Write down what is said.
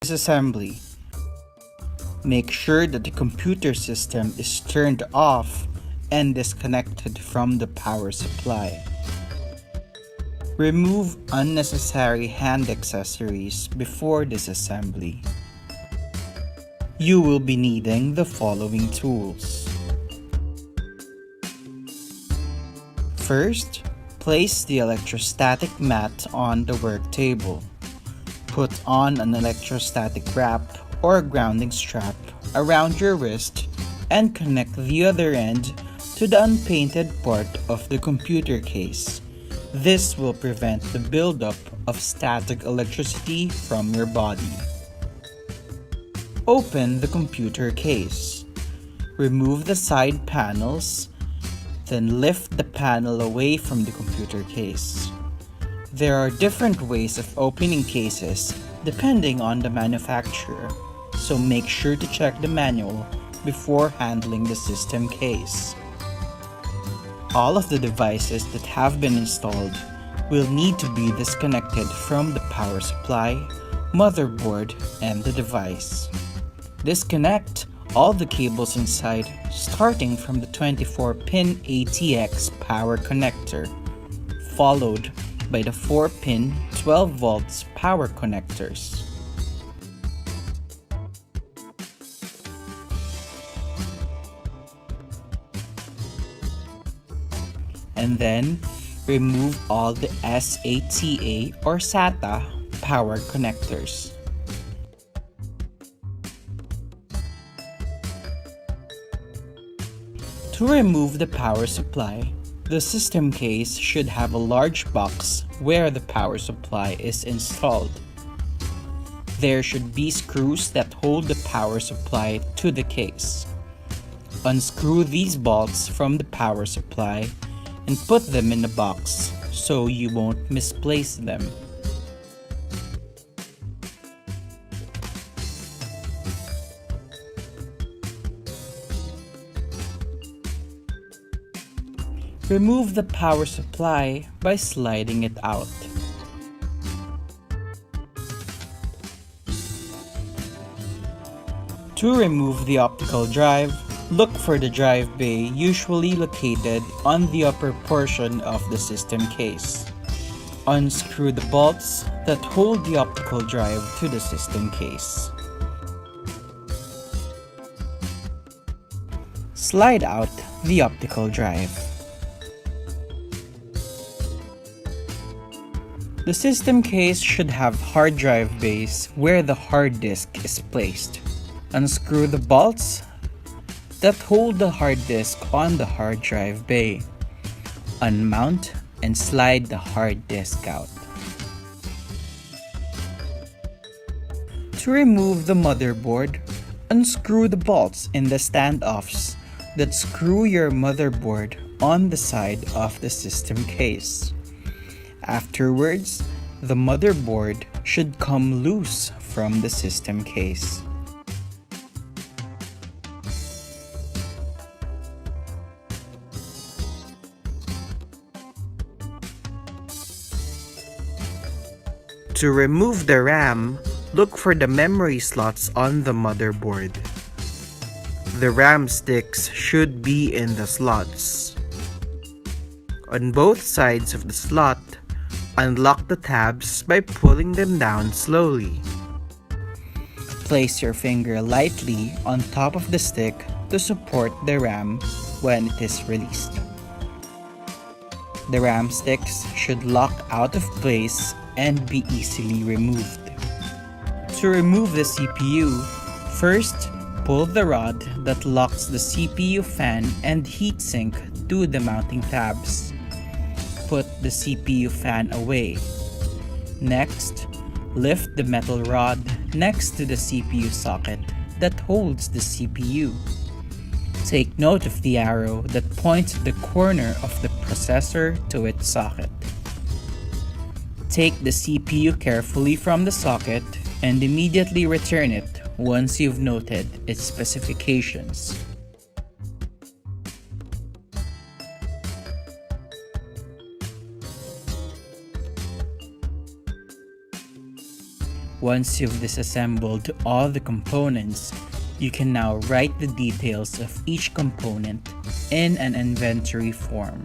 Disassembly. Make sure that the computer system is turned off and disconnected from the power supply. Remove unnecessary hand accessories before disassembly. You will be needing the following tools. First, place the electrostatic mat on the work table. Put on an electrostatic wrap or grounding strap around your wrist and connect the other end to the unpainted part of the computer case. This will prevent the buildup of static electricity from your body. Open the computer case. Remove the side panels, then lift the panel away from the computer case. There are different ways of opening cases depending on the manufacturer, so make sure to check the manual before handling the system case. All of the devices that have been installed will need to be disconnected from the power supply, motherboard, and the device. Disconnect all the cables inside, starting from the 24-pin ATX power connector, followed by the 4-pin 12 volts power connectors. And then remove all the SATA or SATA power connectors. To remove the power supply, the system case should have a large box where the power supply is installed. There should be screws that hold the power supply to the case. Unscrew these bolts from the power supply and put them in the box so you won't misplace them. Remove the power supply by sliding it out. To remove the optical drive, look for the drive bay usually located on the upper portion of the system case. Unscrew the bolts that hold the optical drive to the system case. Slide out the optical drive. The system case should have hard drive bays where the hard disk is placed. Unscrew the bolts that hold the hard disk on the hard drive bay. Unmount and slide the hard disk out. To remove the motherboard, unscrew the bolts in the standoffs that screw your motherboard on the side of the system case. Afterwards, the motherboard should come loose from the system case. To remove the RAM, look for the memory slots on the motherboard. The RAM sticks should be in the slots. On both sides of the slot, unlock the tabs by pulling them down slowly. Place your finger lightly on top of the stick to support the RAM when it is released. The RAM sticks should lock out of place and be easily removed. To remove the CPU, first pull the rod that locks the CPU fan and heatsink to the mounting tabs. Put the CPU fan away. Next, lift the metal rod next to the CPU socket that holds the CPU. Take note of the arrow that points the corner of the processor to its socket. Take the CPU carefully from the socket and immediately return it once you've noted its specifications. Once you've disassembled all the components, you can now write the details of each component in an inventory form.